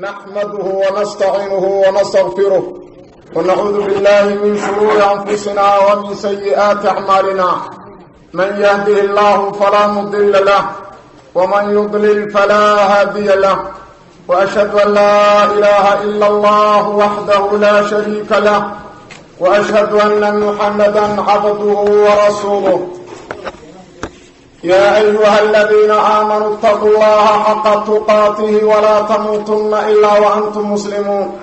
نحمده ونستعينه ونستغفره ونعوذ بالله من شرور أنفسنا ومن سيئات أعمالنا من يهده الله فلا مضل له ومن يضلل فلا هادي له وأشهد أن لا إله إلا الله وحده لا شريك له وأشهد أن محمدا عبده ورسوله يا أيها الذين آمنوا اتقوا الله حق تقاته ولا تموتن إلا وأنتم مسلمون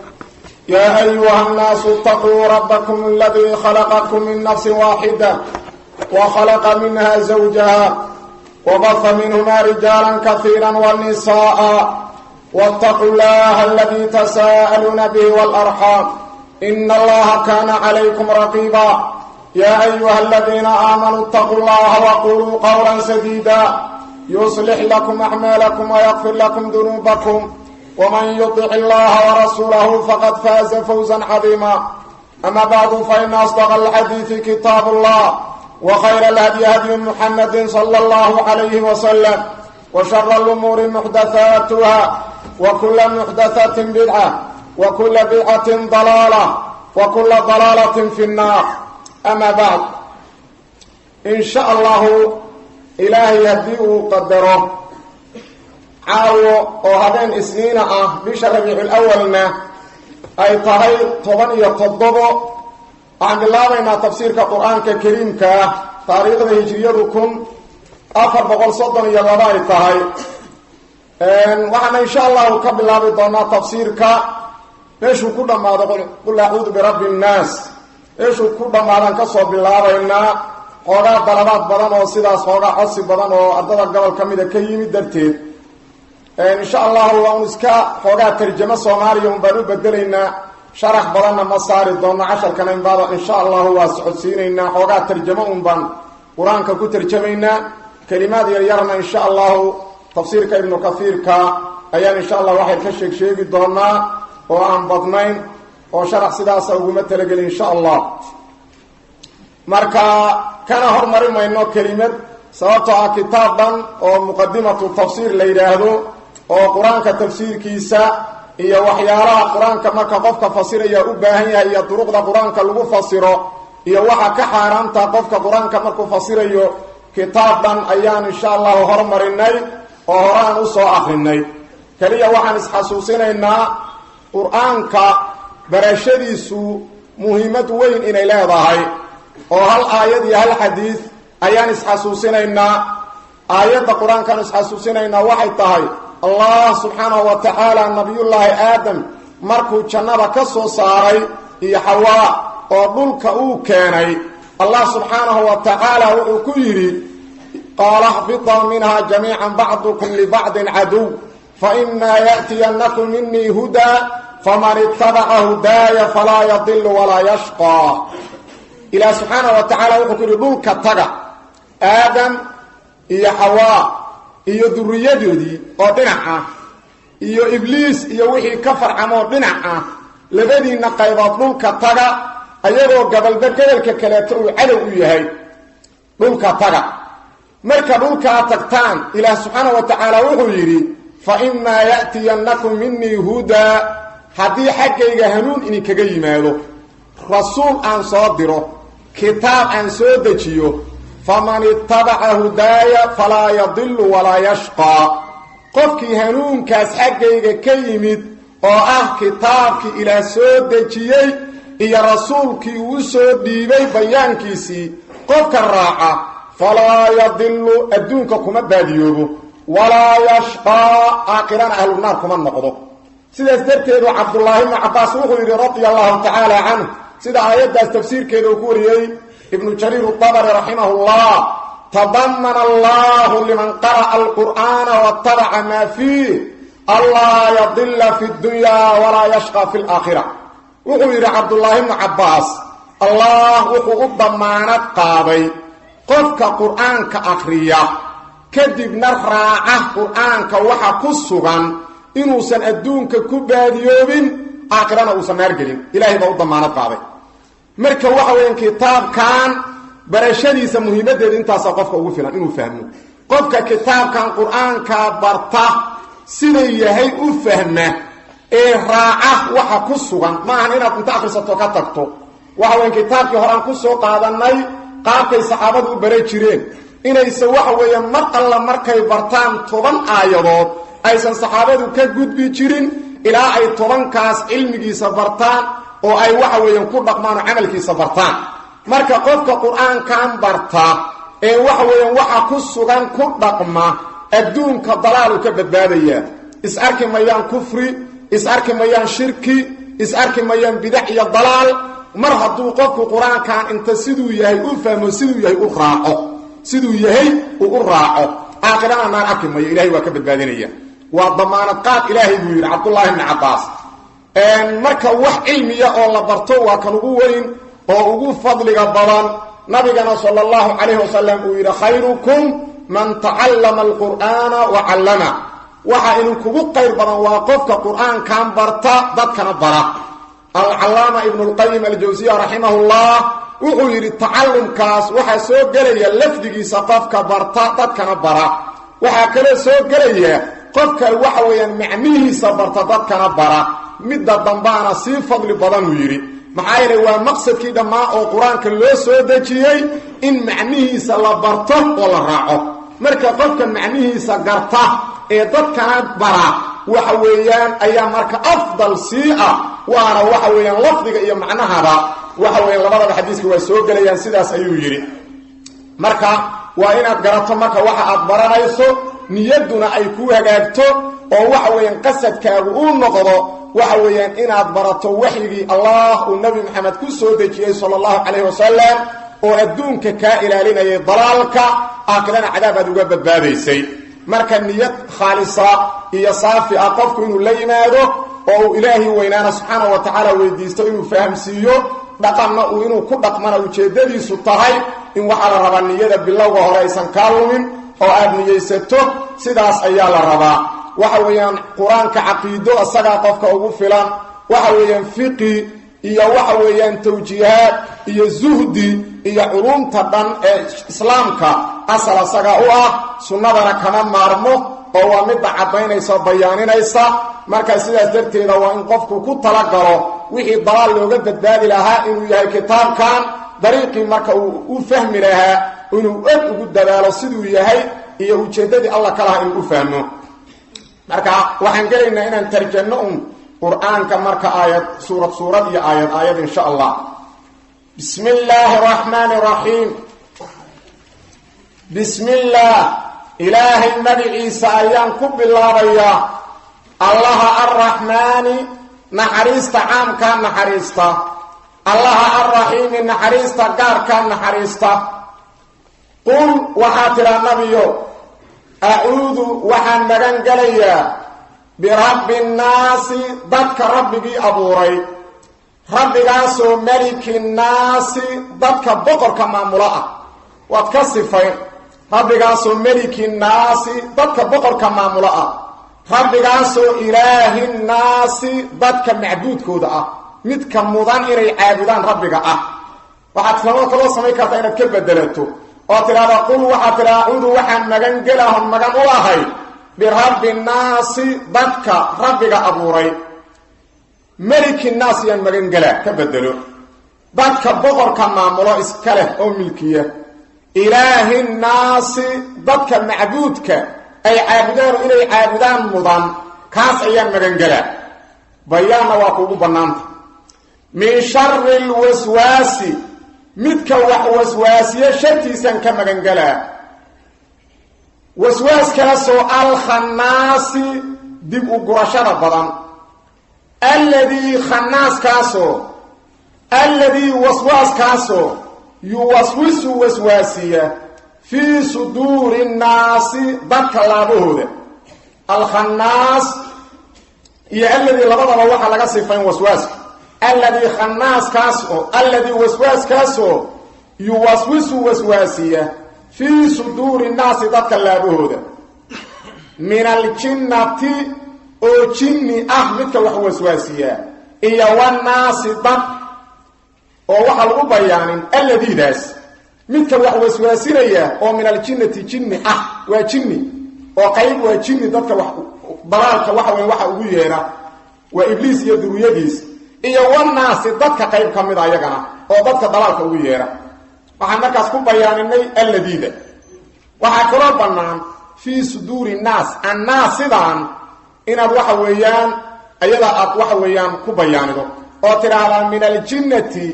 يا أيها الناس اتقوا ربكم الذي خلقكم من نفس واحدة وخلق منها زوجها وبث منهما رجالا كثيرا والنساء واتقوا الله الذي تساءلون به والأرحام إن الله كان عليكم رقيبا يا أيها الذين آمنوا اتقوا الله وقولوا قولا سديدا يصلح لكم أعمالكم ويغفر لكم ذنوبكم ومن يطع الله ورسوله فقد فاز فوزا عظيما أما بعد فإن أصدق الحديث كتاب الله وخير الهدي هدي محمد صلى الله عليه وسلم وشر الأمور محدثاتها وكل محدثة بدعة وكل بدعة ضلالة وكل ضلالة في النار أما بعد إن شاء الله إلهي يهديه قدره عاو وهذين إسنين بشهر ربيع الأولنا أي طهي طبعا يقضبه عن الله بين تفسير القرآن الكريم تاريخ الهجرية أفر بقول صدن يلغاي طهي وعنا إن شاء الله قبل الله بدنا تفسير ليش كل ما قل أعوذ برب الناس إيش كل ما نكسر بالله إننا حوجا طلبات بدن وسيداس حوجا عصي بدن وأرضنا قبل كمية كيمي درتين إن شاء الله ونسكا حوجا ترجمة سومالي وبنو بدلنا شرح بدن مصاري دون 10 كلام بعد إن شاء الله واسعسين إن حوجا ترجمة بن قرآن كترجمينا كلمات يرنا إن شاء الله تفسير ابن كثير أيام إن شاء الله واحد كشك شيء بدنا وعن بطنين وشرح سداسة وقمت لقل إن شاء الله مركا كان هرمري ما إنه كلمة سواء كتابا ومقدمة التفسير ليلهدو وقرآن كتفسير كيسا هي وحيارا قرآن كما كقفك فصير هي أباهية هي طرق دا قرآن كاللغو فصيره هي وحا كحاران تقفك قرآن كما كفصير هي كتابا أيام إن شاء الله هرمريني وهران أسو أخريني كليا وحا نسحسوسين إنها قرآنك برشديسو مهمة وين إن إله ضاهي وهل آيات هل حديث أيان إسحاسوسين إنا آيات القرآن كان إسحاسوسين إنا واحد طاهي الله سبحانه وتعالى نبي الله آدم مركو جنبا كسو صاري يحواء وضلك كاني الله سبحانه وتعالى وكيري قال اهبطوا منها جميعا بعضكم لبعض عدو فإما يأتينكم مني هدى فمن اتبع هداي فلا يضل ولا يشقى إلى سبحانه وتعالى وقال لك تغى آدم إيا حواء إيا ذرية دي ودنعا إيا إبليس إيا وحي كفر عمو دنعا لبدي نقايبات لك تغى أيضا قبل ذلك كالاترو علو إيهي لك تغى مركا لك تغتان إلى سبحانه وتعالى وقال فإما يأتينكم مني هدى haddii xaggayga hanuun idinkaga yimaado rasuul aan soo diro kitaab aan soo dejiyo faman ittabaca hudaaya falaa yadillu walaa yashqaa qofkii hanuunkaas xaggayga ka yimid oo ah kitaabkii ilaah soo dejiyey iyo rasuulkii uu soo dhiibay bayaankiisii qofka raaca falaa yadillu adduunka kuma baadiyoobo walaa yashqaa aakhirana ahlunaar kuma noqdo sidaas darteedu cabdullaahi ibnu cabbaas wuxuu yidhi radia allahu tacaala canhu sida aayaddaas tafsiirkeeda uu ku wariyey ibnu jariir الطabari raximahullah tadamana allahu liman qara'a alqur'aana waatabaca maa fiih allaa yadilla fi اdunya walaa yashqa fi اlaakhira wuxuu yidhi cabdullaahi ibnu cabbaas allah wuxuu u damaanad qaaday qofka qur'aanka akhriya kadibna raaca qur'aanka waxa ku sugan inuusan adduunka ku baadiyoobin aakhirana uusan naar gelin ilaahay baa u damaanad qaaday marka waxa weeyaan kitaabkan barashadiisa muhiimadeeda intaas qofka ugu filan inuu fahmo qofka kitaabkan quraanka barta sida yahay u fahma ee raaca waxa ku sugan maahan inaad inta akhrisato ka tagto waxa weyn kitaabkii horaan ku soo qaadanay qaabkay saxaabadu u baray jireen inaysan waxa weeyaan mar alla markay bartaan 10 aayadood aysan saxaabadu ka gudbi jirin ilaa ay 10kaas cilmigiisa bartaan oo ay waxa weeyaan ku dhaqmaan amalkiisa bartaan marka qofka quraankan barta ee waxa weeyaan waxa ku sugan ku dhaqma adduunka dalaal ka badbaadaya is arki mayaan kufri is arki mayaan shirki is arki mayaan bid'a iyo dalaal mar hadduu qofku quraankan inta siduu yahay u fahmo siduu yahay u raaco siduu yahay u raaco aakhirana ma arki mayo ilaahay waa ka badbaadinaya waa damaanad qaad ilaahay buu yiri Abdullah ibn Abbas marka wax cilmiya oo la barto waa kan ugu weyn oo ugu fadliga badan nabigana sallallahu alayhi wasallam uu yiri khayrukum man ta'allama al-Qur'ana wa 'allama waxa inuu kugu qayr badan waa qofka quraankan barta dadkana bara al-Allama ibn al-Qayyim al-Jawziyya rahimahullah wuxuu yiri ta'allumkaas waxa soo galaya lafdigiisa qofka barta dadkana bara waxa kale soo galaya qofka waxa weeyaan macnihiisa barta dadkana bara midda dambaana si fadli badan uu yiri maxaa yeelay waa maqsadkii dhamaa oo quraanka loo soo dajiyay in macnihiisa la barto oo la raaco marka qofka macnihiisa garta ee dadkana bara waxa weeyaan ayaa marka afdal si'a waana waxa weeyaan lafdiga iyo macnahaba waxa weeyaan labada xadiiska waa soo galayaan sidaas ayuu yiri marka waa inaad garato marka waxa aad baranayso niyaduna ay ku hagaagto oo waxa weeyaan qasadkaagu uu noqdo waxa weeyaan inaad barato waxyigii Allah uu Nabi Muhammad ku soo dejiyay sallallahu alayhi wasallam oo adduunka ka ilaalinayay dalaalka aakhirana cadaabad uga badbaadaysay marka niyad khaalisa iyo saafi ah qofku inuu la yimaado oo ilaahi weynaana subhanahu wa ta'ala weydiisto inuu fahamsiiyo dhaqanna uu inuu ku dhaqmana ujeedadiisu tahay in waxa la rabaa niyada bilowga hore aysan ka lumin oo aad niyeysato sidaas ayaa la rabaa waxa weeyaan quraanka aqiido asaga qofka ugu filan waxa weeyaan fiqi iyo waxa weeyaan tawjiihaad iyo zuhdi iyo culumta dhan ee islaamka asal asaga u ah sunnadana kama maarmo oo waa mid cadaynaysa bayaaninaysa marka sidaas darteeda waa in qofku ku tala galo wixii dalaal looga badbaadi lahaa inuu yahay kitaabkan dariiqii marka uu u fahmi lahaa inuu aad ugu dadaalo siduu yahay iyo ujeedadii Allah kala inuu fahmo marka waxaan galeynaa inaan tarjano quraanka marka aayad suurad iyo aayad insha Allah bismillahir rahmanir rahim bismillah ilaahi nabiisa ayaan ku bilaabaya Allah ar-rahmani naxariista caamka naxariista Allah ar-rahim naxariista gaarka naxariista qul waxa tira nabiyo a'uudu waxaan magan galayaa birabbin naasi dadka rabbigii abuuray rabbigaasoo malikin naasi dadka boqorka maamula ah waad ka sifayn rabbigaasoo malikin naasi dadka boqorka maamula ah rabbigaasoo ilaahin naasi dadka macbuudkooda ah midka mudan inay caabudaan rabbiga ah waxaad kaloo samayn kartaa inaad ka bedelato oo tiraada qul waxa tiraacudu waxaan magan galaahon magan u ahay birabbin naasi dadka rabbiga abuuray malikin naasi aan magan galaa ka bedelo dadka boqorka maamulo iska leh oo milkiya ilaahin naasi dadka macbuudka ay caabudaan inay caabudaan mudan kaas ayaan magan galaa bayaana waa kugu banaanta min sharri alwaswaasi midka wax waswaasiye shartiisan ka magan galaa waswaaskaasoo al-khannaasi dib u gurashada badan alladii khannaaskaasoo alladii waswaaskaasoo yuwaswisu waswaasiya fii suduuri nnaasi dadka laabahooda al-khannaas iyo alladii labadaba waxaa laga sifayn waswaaska alladii khannaaskaasoo alladii waswaaskaasoo yuwaswisu waswaasiya fii suduuri nnaasi dadka laabahooda min aljinnati oo jinni ah midka wax waswaasiyaa iyo wannaasi dad oo waxa lagu bayaanin alladiidaas midka wax waswaasinaya oo min aljinnati jinni ah waa jinni oo qayb waa jinni dadka wax dalaalka waxa weyn waxa ugu yeera وإبليس يدريديس إيا والناس ضدك قيب كمدا يغنا وددك ضلالك ugu yeera waxaan markaas ku bayaaninay alladida waxa kala banaan fi suduri nas annasidan inaad waxa weeyaan ayada aad waxa weeyaan ku bayaanido oo tiraahdo min aljinnati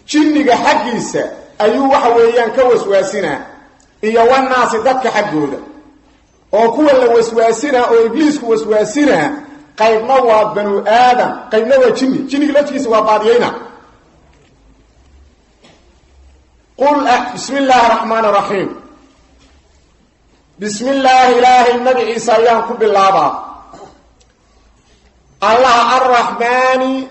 jinniga xaqiisa ayuu waxa weeyaan ka waswaasina iyo wannaas dadka xaqooda oo kuwa la waswaasina oo ibliisku waswaasina qaybna waa banu aadam qaybna waa jinniga laftiisa waa baadiyayna قل بسم الله الرحمن الرحيم بسم الله إله النبي عيسى يانكو بالله الله الرحمن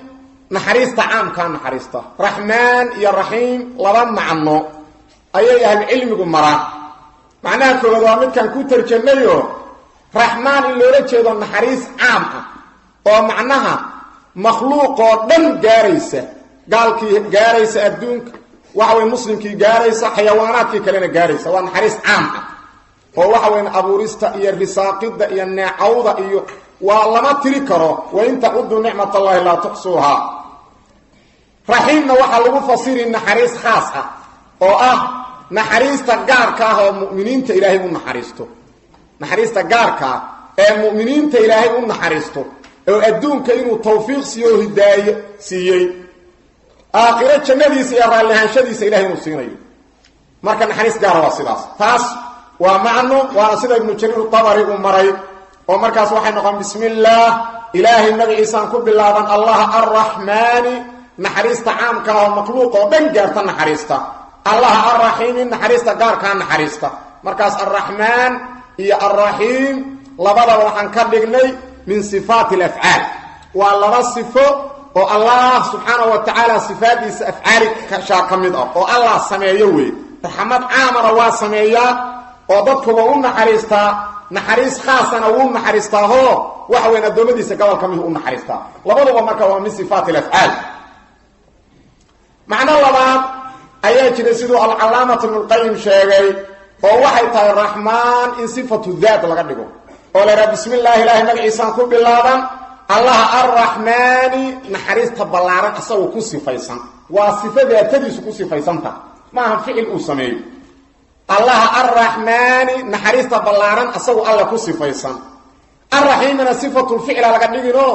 نحريسته عام كان نحريسته رحمن يا رحيم لبن عنه أيها العلم قمرا معناه كل ذلك كان كتر جنيه رحمن اللي رجع نحريس عام ومعناها مخلوق دم جاريسة قال كي جاريسة الدنك وحوي مسلم كي جاريسة حيوانات كي كلنا جاريسة ونحريس عام وحوي أبوريستا إيا الرساقيد إيا النعوضة إيا والله ما تريكره وإن تعدوا نعمة الله لا تحصوها رحيمنا وحا لغو فصير النحريس خاصة نحريس تقاركا هو مؤمنين تإلهي ونحريستو نحريس تقاركا المؤمنين تإلهي ونحريستو وأدون كإنه توفيق سيوه الداية سيئي آخرة جنة سيارة لهان شديس إلهي ونصيني مركا نحريس قاروا سلاس تاس ومعنه وانا سيدة ابن جرير الطبري ومرأي ومركز وحي نقوم بسم الله إلهي النبي عيسى كب الله الله الرحمن نحريستا عام كان مخلوق وبن جارتا نحريستا الله الرحيم نحريستا قار كان نحريستا مركز الرحمن هي الرحيم لبدا وحن كدغني من صفات الافعال والله صفه والله سبحانه وتعالى صفات افعال كشاكمد الله سميوي رحمت عامر واسميا وددكو ونحريستا نحريس خاصا او نحريسته وحوين ادومديسا قبل كميه او نحريسته لبدوا marka waa min sifaat al-af'al macna labaad ayaa jira sidoo al-alaamat al-qayyim sheegay oo waxay tahay rahmaan in sifatu dhaat laga dhigo oo la rab bismillah ilaahi magaciisa ku bilaaban allah ar-rahmani nahariista balaaran asagu ku sifaysan waa sifada tadiisu ku sifaysanta ma aha ficil uu sameeyo الله الرحمن نحريست بلاران أسوء الله كصفيسان الرحيم صفة الفعل لقد نقنو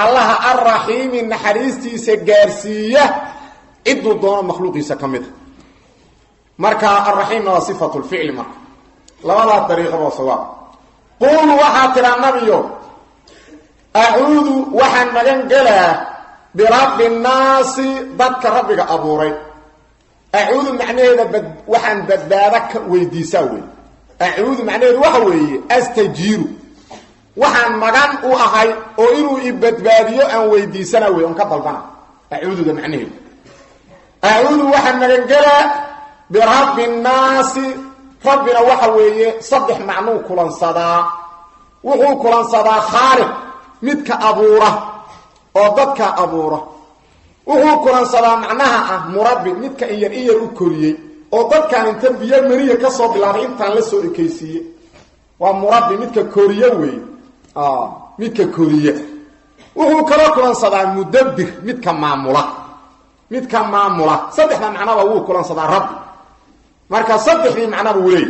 الله الرحيم نحريستي سجارسية إدو دون مخلوقي سكمده مركا الرحيم صفة الفعل مركا لا طريقة وصواء قول وحاتر النبي أعوذ وحن مجنجلا برب الناس ضدك ربك أبوري أعوذ معناه وحن بدبارك ويديساوي أعوذ معناه وحوي أستجير وحن مغان أهي وإنو إبدباريو أن ويديسانوي أنك طلبنا أعوذ ده معناه أعوذ وحن مغنجلا برب الناس ربنا وحوي صدح معناه كلان صدا وهو كلان صدا خارق متك أبوره وضدك أبوره wuxuu kulan salaam macnaha murabbi midka iyar u koriyay oo dadkan inta biyo mariya ka soo bilaabay intaan la soo ekaysiiyay waa murabbi midka koriya weey midka koriya wuxuu kala kulan salaam mudabbir midka maamula saddexda macnaha wuu kulan salaam rabbi marka saddexdii macnaha weey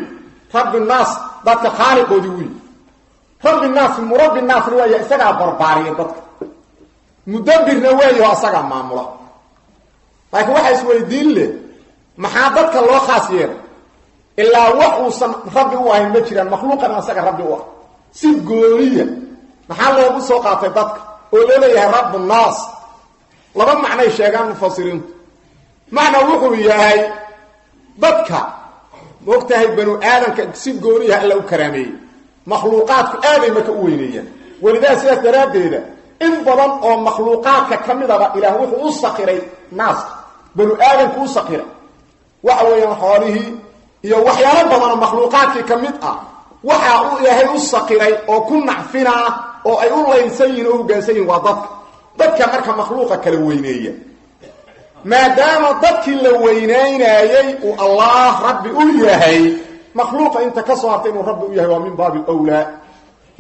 rabbi naas dadka khaliqoodi weey rabbi naas murabbi naas waa isaga barbaariye dadka مدبرنا وياه اسغا مامولا لكن waxa isweydiin leh maxaa dadka loo khaasiyay illa wuxuu rabbi u ahay ma jiraan makhluuqan asaga rabbi u ah si gooriya maxaa loogu soo qaatay dadka oo leeyahay rabb naas laba macna sheegan mufassiriin macna wuxuu yahay dadka waqtahay banu aadanka si gooriya alla u karaameeyay makhluuqaadku aaday marka u weyneeyaan walidaa sidaas daraadeeda in badan oo makhluuqaadka kamidaba ilaah wuxuu u saqiray naas banu aadanku u saqiray waxa weeyaan xoolihi iyo waxyaalo badan oo makhluuqaadka kamid ah waxa uu ilaahay u saqiray oo ku nacfina oo ay u leeysan oo hoggaansan waa dadka marka makhluuqa kala weyneeya maadaama dadkii la weynaynayay uu allah rabbi u yahay makhluuqa inta ka soo hartay inuu rabbi u yahay waa min baabil awla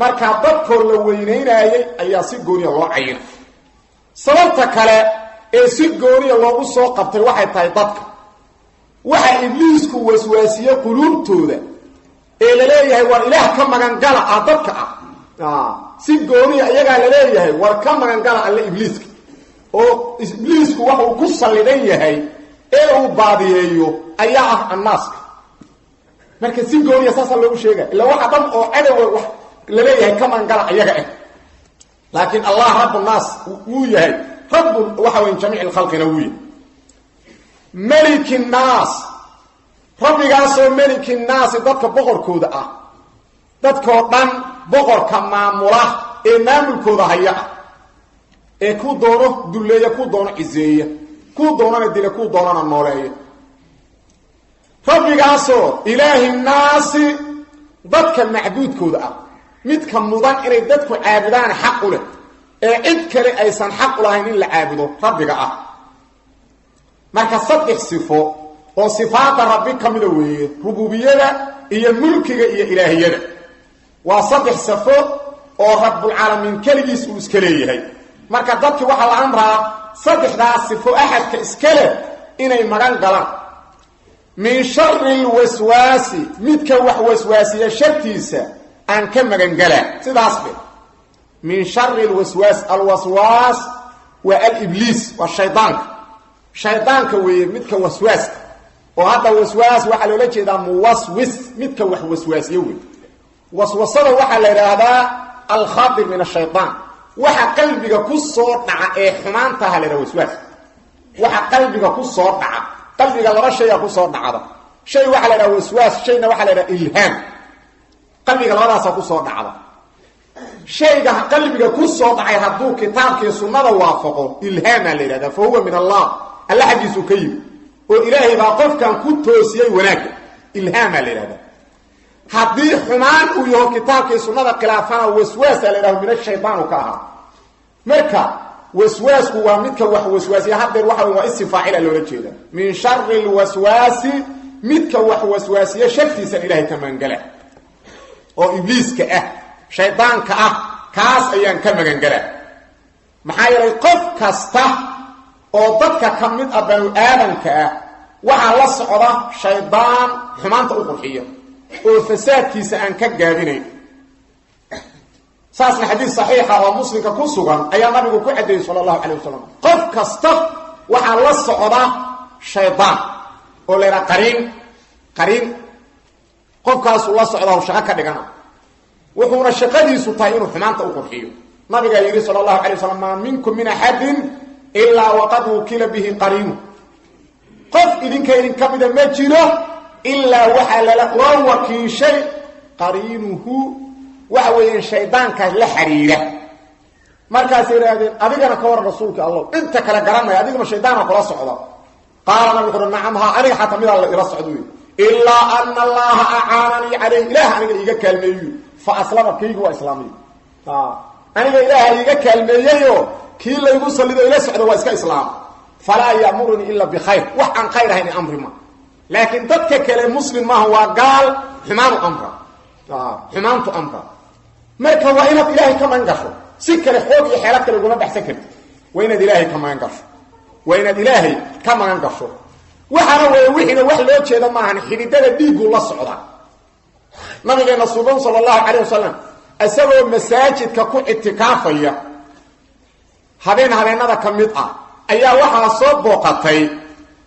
marka dadkoo la weynaynayay ayaa si gooniya loo cayir sababta kale ee si gooniya loogu soo qabtay waxay tahay dadka waxa ibliisku waswaasiye quluubtooda ee la leeyahay war ilaah ka magan gala dadka si gooniya iyaga la leeyahay war ka magan gala alle ibliiska oo ibliisku waxa uu ku salidan yahay ee uu baadiyeeyo ayaa annaaska marka si gooniya saasa loogu sheegay ila waxa dhan oo cadow wax la leeyahay ka magan gala iyaga laakiin allah rabbun naas uu yahay rabb waxa weyn jamiic khalqina uu yahay malikin naas rabbigaasoo malikin naas dadka boqorkooda dadkoo dhan boqorka maamula ee maamulkooda haya ee ku doono duleeya ku doono cizeeya ku doonana dila ku doonana nooleeya rabbigaasoo ilaahi naasi dadka macbuudkooda midka mudan inay dadku caabudaan xaq u leh ee cid kale aysan xaq u lahayn in la caabudo rabbiga marka saddex sifo oo sifaada rabbi kamida weeye rububiyada iyo mulkiga iyo ilaahiyada waa saddex sifo oo rabbul alamin kaligiis uu iska leeyahay marka dadkii waxa la amraa saddexdaas sifo ahadka iska leh inay magan galaan min sharri alwaswasi midka wax waswaasiya shartiisa aan ka magan galaa sidaas be min sharri alwaswas wa al-iblis wa shaydaanka weeye midka waswaaska oo hadda waswaas waxa loola jeedaa muwaswis midka wax waswaasiyo weey waswasada waxa la yiraahdaa al-khatir min ash-shaytan waxa qalbiga ku soo dhaca ee xumaanta la yiraahdo waswaas waxa qalbiga ku soo dhaca qalbiga laba shay ku soo dhacada shay waxa la yiraahdo waswaas shayna waxa la yiraahdaa ilham qalbiga labadaas ku soo dhacada shayga qalbiga ku soo dhacay haduu kitaabkii sunnada waafaqo ilham la yiraahdaa fa huwa min allah alla xadiisu kayib oo ilaahay baa qofkan ku toosiyay wanaag ilham la yiraahdaa hadii xumaan uu yahay kitaabkii sunnada khilaafana waswaas la yiraahdo min ash-shaytaan ka marka waswaasku waa midka wax waswaasiya haddii waxa waa isfaacil loo jeeda min sharri alwaswasi midka wax waswaasiya shartiisa ilaahay ka mangala oo ibliiska shaydaanka kaas ayaan ka magan galaa maxaa yeelay qof kasta oo dadka kamid banu aadanka waxa la socda shaydaan xumaanta u qurxiyo oo fasaadkiisa aan ka gaabinayn saasna xadiis saxiix oo muslimka ku sugan ayaa nabigu ku cadeeyay sallallahu alayhi wasallam qof kasta waxa la socda shaydaan oo leera qariin qofkaas la socda shaqo ka dhigana wuxuuna shaqadiisu tahay inuu xumaanta u qurxiyo nabiga yiri sallallahu alayhi wasallam ma minkum min ahadin illa waqad wukila bihi qarin qof idinka kamida ma jiro illa waxa la wakiishay qariinuhu waxa weeyaan shaydaanka la xiriira markaas yiraahdeen adigana ka war rasuulka allah inta kala garanay adiguna shaydaanka kula socda qaala nabi qurna nacamha aniga xataa mid alla ila socdo illa anna allah a'anani alayhi ilaah aniga iga kalmeeyo fa aslama kaygu islaami aniga ilaah iga kalmeeyo kii la igu salido ila socdo waa iska islaam fala ya'muruni illa bi khayr wa an khayrahin amri ma laakin dadka kale muslim ma huwa qaal xumaanu amra marka waa inaad ilaahay ka mangasho si kale xoog iyo xeelad kale uguma baxsan kartid waa inaad ilaahay ka mangasho waxana wixina wax loo jeedo maahan xididada dhiigu la socda nabigeena sallallahu alayhi wasallam asagoo masaajidka ku itikaafaya habeenada kamid ayaa waxa soo booqatay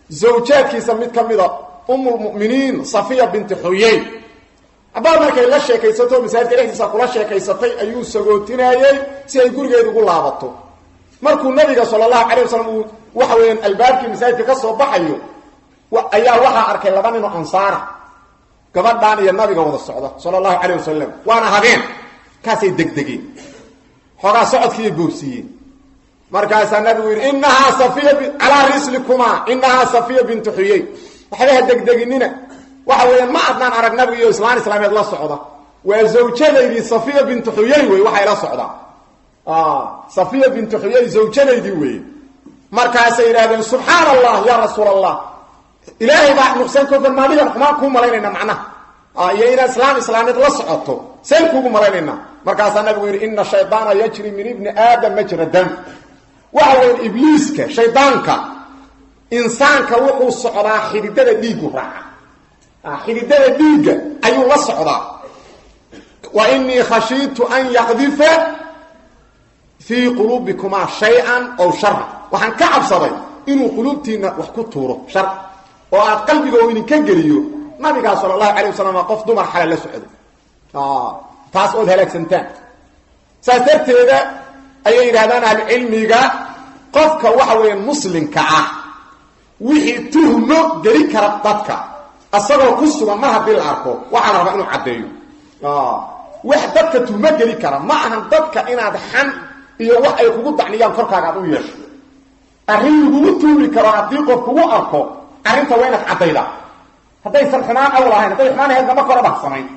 zawjaadkiisa mid kamida ummul mu'miniin safiya bint huyay abaa markay la sheekaysato masaajidka dhexdiisa kula sheekaysatay ayuu sagootinayay si ay gurigeedu ugu laabato markuu nabiga sallallahu alayhi wasallam waxa weeyaan albaabkii masaajidka ka soo baxayo ayaa waxa arkay laba nin oo ansaar gabadhan iyo nabiga wada socda sallallahu alayhi wasallam waana habeen kaasay degdegeen xogaa socodkii boobsiiyeen markaas nabigu yiri innaha safiya ala rislikuma innaha safiya bint huyay waxay degdeginina waxa weeyaan ma adnaan arag nabiga iyo islaameed la socda waa zawjadeedii safiya bint huyay way waxa ila socda safiya bint huyay zawjadeedii way markaas ay yiraahdeen subhanallah ya rasuulallah ilaahay baa nuqsan ko farmaadiga kuma ku malaynayna macna iyo ina islaameed la socoto seen kugu malaynayna markaas nabigu yiri inna shaytaana yajri min ibn aadam majra dam وهو إبليس شيطانك إنسانك وحو الصعراء حديدة ديق راعة حديدة ديق أي الله الصعراء وإني خشيت أن يقذف في قلوبكما شيئا أو شر وحن كعب صدي إنه قلوبتنا وحكو طوره شر وعاد قلبك وإن كنجريو نبي صلى الله عليه وسلم قف دمر حلال لسعود فاسأل هلك سنتان سأترت هذا أي إرادان العلم قفك وحوين مسلم كعاه وحي تهمه جريك ربطتك أصدقوا قصوا ما هدي العرقو وحنا ربعنا عديو وحدتك تهمه جريك معها ضدك إنا دحن iyo wax ay kugu dacniyaan korkaaga aad u yeesho arrin ugu tuuri karo hadii qof kugu arko arrinta wayna cadayda haday sarxnaan aw lahayn haday xanaanayd ma koro baxsanayn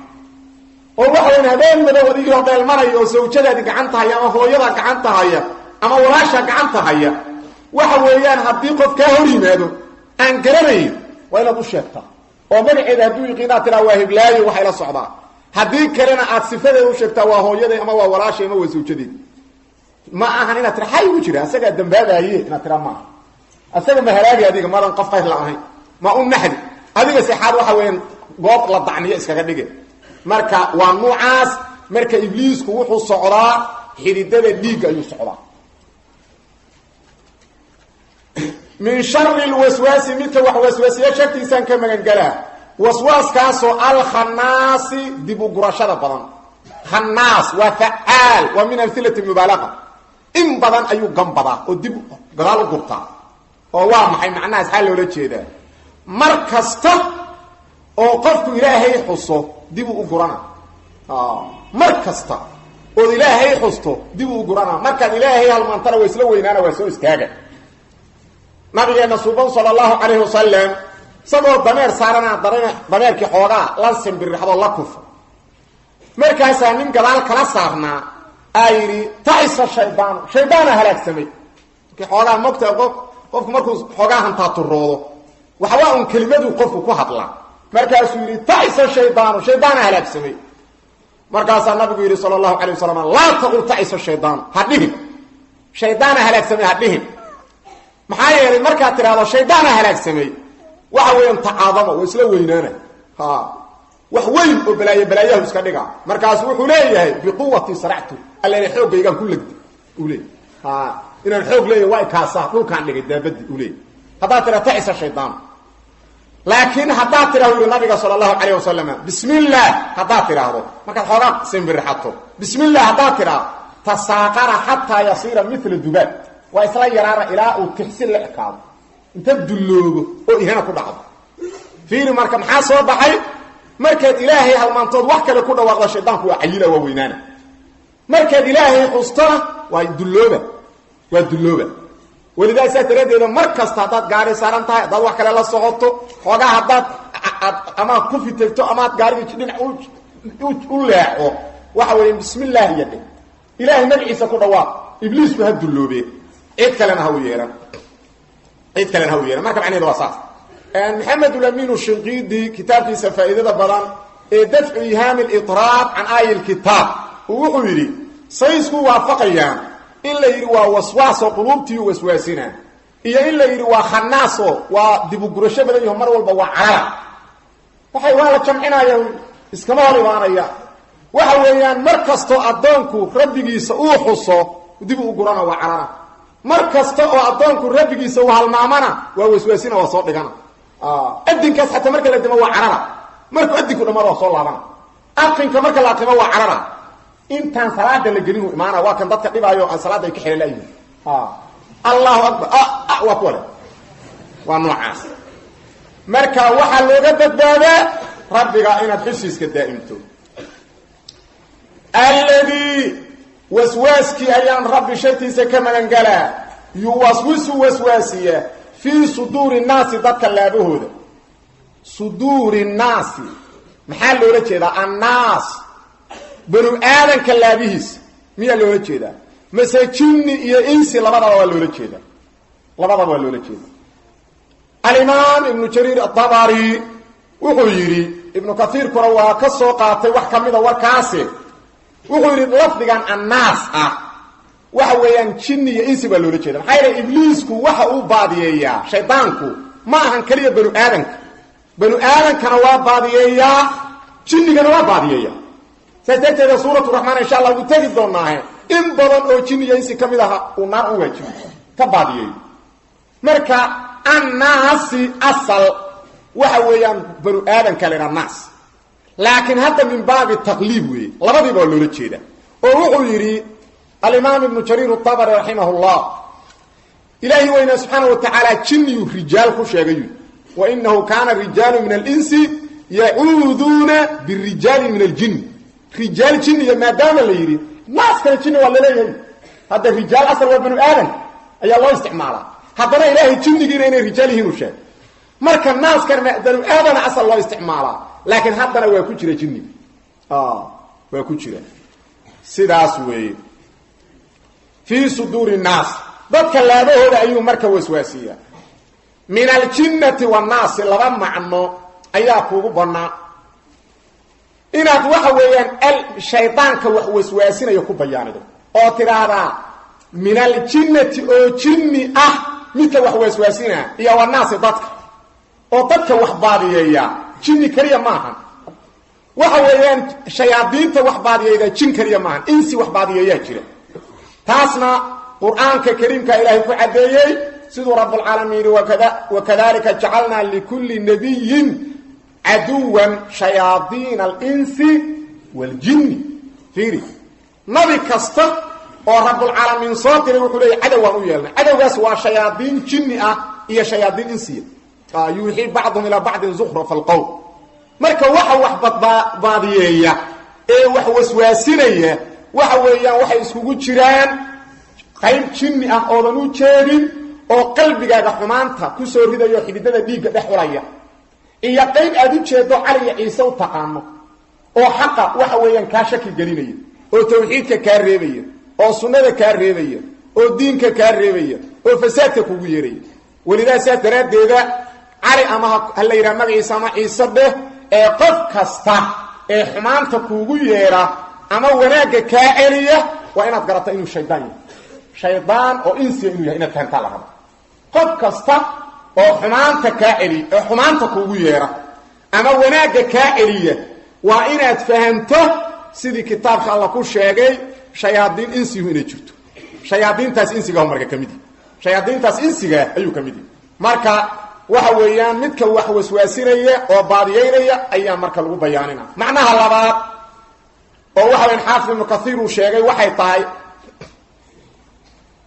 oo waxa weyn habeen madaw wadiga oo dheelmanayo sawjadaadi gacanta haya ama hooyada gacanta haya ama walaasha gacanta haya waxa weeyaan hadii qof ka hor yimaado aan garanayn waa inaad u sheegtaa oo magaceeda haduu yiqiina tira waa hiblaayo waxa la socdaa hadii kalena aad sifadeeda u sheegtaa waa hooyada ama waa walaasha ama waa sawjadeeda ما أهان إنا ترى حي وجري أسجى دمبابة هي إنا ترى ما أسجى مهلاجي هذيك مرة نقف خير لعنهي ما أقول نحدي هذيك سحاب وحوين قاط للضعني إسكا كديجي مركا والنوعاس مركا إبليس كوحو الصعراء حديدة الليجا يصعراء من شر الوسواس مثل وسواس يشك إنسان كما قال وسواس كاسو الخناس دبو قراشة بدن خناس وفعال ومن أمثلة المبالغة إن بدن أيو قنبضة ودب قرال قرطة ووام حي معناه سحال ولا جيدا مركزته وقفت إلهي حصه دبو قرانا مركزته وإلهي حصته دبو قرانا مركز إلهي هالمنطرة ويسلوين أنا ويسلو استاجة نبينا صلى الله عليه وسلم سبو الضمير سارنا ضمير كي حوغا لنسم بالرحض الله كفر markaasa nin gadaal kala saarnaa ayri taisa shaydaan halaag samay ki xoogaa mogta qofku markuu xoogaa hantaa turoodo waxa waa un kelimadu qofku ku hadla markaasuu yiri taisa shaydaan halaag samay markaasa nabigu yiri sallallahu alayhi wasallam la taqul taisa shaydaan hadhihi shaydaan halaag samay hadhihi maxaa yeelay marka tiraado shaydaan halaag samay waxa weeyaan tacaadamo oo isla weynaana وحوين بلايه iska dhiga markaas wuxuu leeyahay bi quwwati saractu alla xoogaygan ku lagdi ulay inaan xoog leeyahay way kaasa dhulkaan dhigay daabadi ulay hada tira taisa shaydaan laakiin hada tira nabiga sallallahu alayhi wasallam bismillah hada tiraado marka xogaa simbirxato bismillah hada tira tasaqara hatta yasira mithla dubab wa isla yarara ila u tihsil laqab inta duloobo oo ihana ku dhacdo fiir marka maxaa soo baxay markaad ilaahay halmaantood wax kale ku dhawaaqdo shaydaanku waa cayila waa weynaana markaad ilaahay xustana waa dulooba walidaas tiradeeda markasta hadaad gaari saaran tahay hadaad wax kale la socoto xoogaa hadaad ama ku fitagto ama gaariga dhinac u leexo waxa weeye bismillaah yadi ilaahay magaciisa ku dhawaaq ibliis waa duloobe cid kalena ha u yeeran marka macnaheedu waa saas محمد الأمين الشنقيطي كتاب في فائدة بدن دفع إيهام الإطراب عن آي الكتاب وحويري سيسكو وافقيا إلا يروا وسواس قلوبتي وسواسنا إلا يروا خناسو ودبو قرشة بدن يهمر والبوعارة وحيوالا جمعنا يوم اسكمالي وانيا وحويان مركزتو أدونكو ربكي سأوحصو ودبو قرانا وعارة مركزتو أدونكو ربكي سأوحالمعمنا ووسواسنا وصوتنا أدنكاس حتى مركا لديما هو عرارة مركو أدنكو نمر وصول الله بنا أقنك مركا لديما هو عرارة إنتان صلاة اللي قلينه إمانا واكن ضدك قبع يو عن صلاة يكحل الأيام الله أكبر وكولا ونوعاس مركا وحا لو قدت بابا ربك إنا تحسيس كدائمتو الذي وسواسكي أيام ربي شرطيسة كما ننقلا يوسوس وسواسية في صدور الناس ضدك اللابهود صدور الناس محل لولا جيدا الناس بنو آدم كاللابهيس ميا لولا جيدا مساكين يا إنسي لبضا لولا جيدا الإمام ابن جرير الطبري وغيري ابن كثير كروا كسو قاطي وحكم ذا وكاسي وغيري لفظ عن الناس وحويان جني إنسي بالولو جيدا محايا إبليسكو وحا أباديا شيطانكو ما أهن كليا بنو آدم كان واباديا جني كان واباديا سيستيقظ سورة الرحمن إن شاء الله وتجد دونها إن بدن أو جني إنسي كميدها ونار أواجه كباديا مركا الناس أصل وحويان بنو آدم كالينا الناس لكن هذا من باب التقليب لبدي بالولو جيدا وروحو يري الإمام ابن جرير الطبري رحمه الله إلهي وإنه سبحانه وتعالى جني رجال خشيغي وإنه كان الرجال من الإنس يعوذون بالرجال من الجن رجال جني ما دام اللي يريد ناس كان جني ولا لا يريد هذا الرجال أصلا وابن آدم أي الله استعماله هذا إلهي جني غيرين الرجال هنا شيء مركا الناس كان بنو آدم أصلا الله استعماله لكن هذا هو كجرة جني هو كجرة سيداس وي في صدور الناس ضدك اللابه هو أيو مركا وسواسية من الجنة والناس لبا معنو أياكو بنا إناد وحويان الشيطان كوسواسين يكو بيانده أو ترى من الجنة أو جني مثل وحوسواسين يا والناس ضدك أو ضدك وحبادية جني كريا معهم وحويان شياطين وحبادية جن كريا معهم إنسي وحبادية يجري تاسنا قرآن كريم كإلهي كعديي سيدو رب العالمين وكذلك جعلنا لكل نبي عدوا شياطين الإنس والجن فيري نبي كسته ورب العالمين صوتي وحولي عدوا ويالنا عدوا سوى شياطين جنئة هي شياطين إنسية يوحي بعضهم إلى بعض زخرف القول مركا وحبط باضيية وحوسواسينية وحويان waxay iskugu jiraan qayb jinni ah oo danu jeedin oo qalbigaaga xumaanta ku soo ridayo xididada dhiigga dhaxulaya iyo qayb aad u jeedo cali ciise u taqaano oo xaqa waxa weeyaan ka shaki gelinaya oo tawxiidka ka reebaya oo sunnada ka reebaya oo diinka ka reebaya oo fasaadka kugu yeeray walidaas daraadeeda cali ama hal yira magaciisa ama ciise dheh ee qof kasta ee xumaanta kugu yeera ama wanaaga ka celiya waa inaad garato inuu shaydaan oo insi inuu yahay inaad fahantaa la rabo qof kasta oo xumaanta ka celi oo xumaanta kugu yeera ama wanaaga ka celiya waa inaad fahanto sidii kitaabka Allah ku sheegay shayaadiin insi inay jirto shayaadiintaas insiga marka kamid shayaadiintaas insiga ayuu kamid marka waxa weeyaan midka wax waswaasinaya oo baadiyeynaya ayaa marka lagu bayaanina macnaha labaad oo waxa weyn xaafid ibn kathir uu sheegay waxay tahay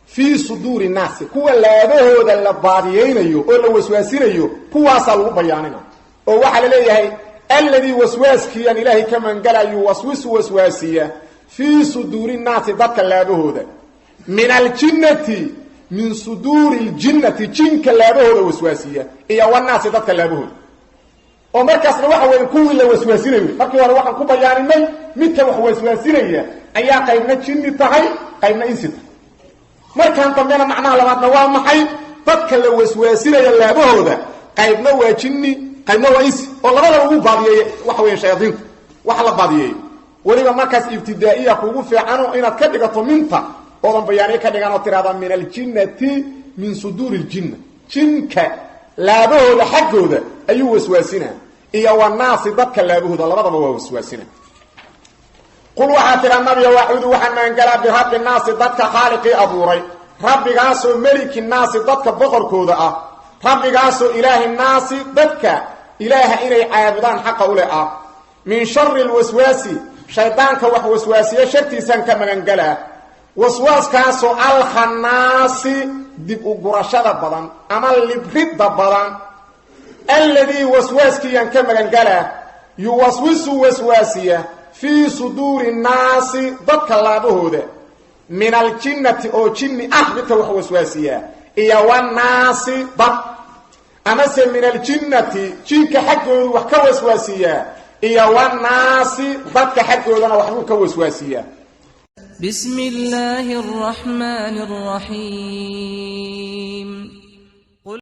fi suduri nas kuwa laabahooda la baadiyeynayo oo la waswaasinayo kuwaas lagu bayaanina oo waxa la leeyahay alladhi waswaskiyan ilaahi kaman galayu waswasiya fi suduri nas dadka laabahooda min aljinnati min suduri aljinnati jinka laabahooda waswasiya iyo wanaas dadka laabahooda oo markaasna waxa weyn kuwii la waswaasinayo markii hore waxaan ku bayaaninay midka wax waswaasinaya ayaa qaybna jinni tahay qaybna insi tahay markaan dambena macnaha labaadna waa maxay dadka la waswaasinaya laabahooda qaybna waa jinni qaybna waa insi oo labada ugu baadiyay waxa weyn shayaadiin wax la baadiyay waliba markaas ibtidaa'iya kugu fiicano inaad ka dhigato minta oo bayaaniye ka dhigan oo tiraada min aljinnati min suduri aljinna jinka laabahooda xaqooda ayuu waswaasinaa iyo wanaasi dadka laabahooda labadaba waa waswaasinaa qul waxa tira nabiga waxidu waxa man gala bi rabbi naasi dadka khaliqi abuuray rabbigaasoo maliki naasi dadka boqorkooda ah rabbigaasoo ilaahi naasi dadka ilaaha inay caabudaan xaqa u leh ah min sharri alwaswasi shaydaanka wax waswaasiye shartiisan ka magan gala waswaaskaasoo alkhannaasi dib u gurashada badan ama libridda badan alladhi waswaaskiyan ka magan gala yuwaswisu waswasiya fi suduri nnaasi dadka laabahooda min aljinnati oo jinni midka wax waswaasiya iyo wannaasi dad amase min aljinnati jinka xaggooda wax ka waswaasiya iyo wannaasi dadka xaggoodana waxbuu ka waswaasiya بسم الله الرحمن الرحيم